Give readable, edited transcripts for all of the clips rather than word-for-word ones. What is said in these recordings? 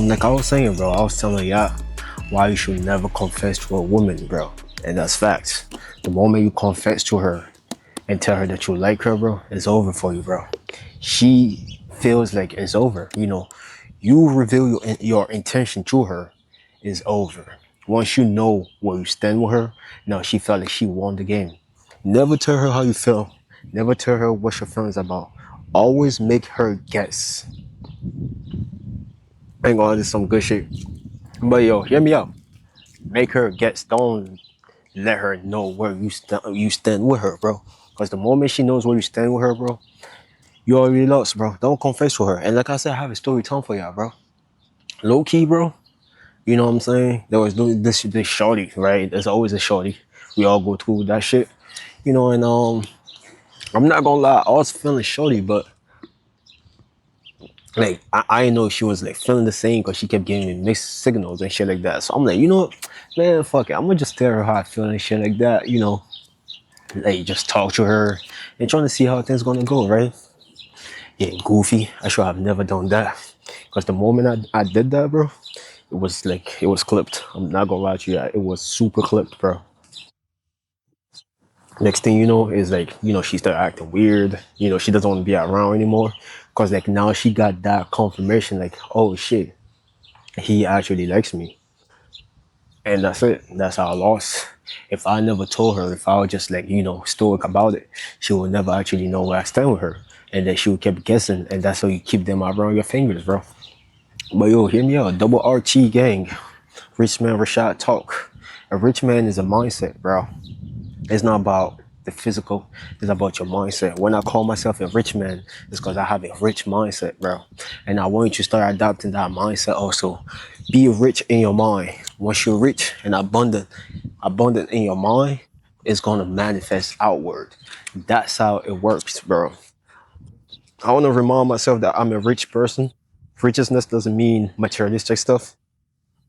Like I was saying, bro, I was telling y'all why you should never confess to a woman, bro. And that's facts. The moment you confess to her and tell her that you like her, bro, it's over for you, bro. She feels like it's over. You reveal your intention to her, it's over. Once you know where you stand with her, now she felt like she won the game. Never tell her how you feel. Never tell her what your feelings about. Always make her guess. Ain't gonna do some good shit. But yo, hear me out. Make her guess. Don't let her know where you stand with her, bro. Because the moment she knows where you stand with her, bro, you already lost, bro. Don't confess to her. And like I said, I have a story time for y'all, bro. Low key, bro. You know what I'm saying? There was this shorty, right? There's always a shorty. We all go through that shit. And I'm not gonna lie, I was feeling shorty, but like I know she was like feeling the same because she kept giving me mixed signals and shit like that. So I'm like, what, man, fuck it. I'm gonna just tell her how I feel and shit like that. Like just talk to her and trying to see how things gonna go, right? Yeah, goofy. I should have never done that because the moment I did that, bro, it was clipped. I'm not gonna lie to you, it was super clipped, bro. Next thing you know is like, she started acting weird. She doesn't want to be around anymore because like now she got that confirmation, like, oh shit, he actually likes me. And that's it. That's how I lost. If I never told her, if I was just like, stoic about it, she would never actually know where I stand with her. And then she would keep guessing. And that's how you keep them around your fingers, bro. But yo, hear me out. Double RT gang. Rich man Rashad talk. A rich man is a mindset, bro. It's not about the physical, it's about your mindset. When I call myself a rich man, it's because I have a rich mindset, bro. And I want you to start adopting that mindset also. Be rich in your mind. Once you're rich and abundant in your mind, it's gonna manifest outward. That's how it works, bro. I want to remind myself that I'm a rich person. Richness doesn't mean materialistic stuff.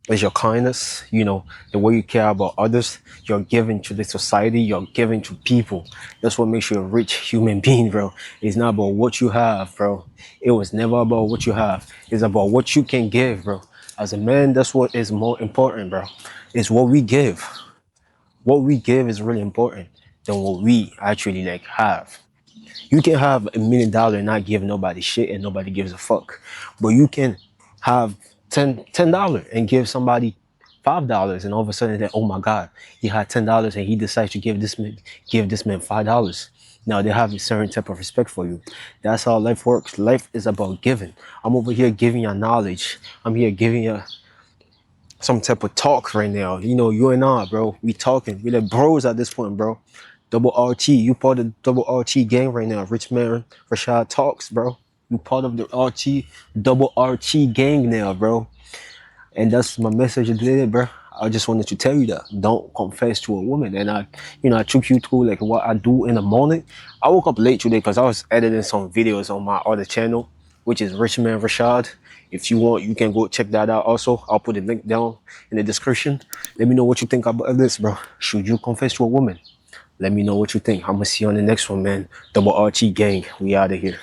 It's your kindness, the way you care about others, you're giving to the society, you're giving to people. That's what makes you a rich human being, bro. It's not about what you have, bro. It was never about what you have. It's about what you can give, bro. As a man, that's what is more important, bro. It's what we give. What we give is really important than what we actually like have. You can have $1 million and not give nobody shit and nobody gives a fuck. But you can have $10 and give somebody $5 and all of a sudden they, oh my God, he had $10 and he decides to give this man $5. Now they have a certain type of respect for you. That's how life works. Life is about giving. I'm over here giving you knowledge. I'm here giving you some type of talk right now. You and I, bro, we talking. We like bros at this point, bro. Double RT, you part of the double RT gang right now. Rich man Rashad talks, bro. You part of the double RT gang now, bro. And that's my message today, bro. I just wanted to tell you that. Don't confess to a woman. And I took you through like what I do in the morning. I woke up late today because I was editing some videos on my other channel, which is Rich Man Rashad. If you want, you can go check that out also. I'll put the link down in the description. Let me know what you think about this, bro. Should you confess to a woman? Let me know what you think. I'm gonna see you on the next one, man. Double RT gang. We out of here.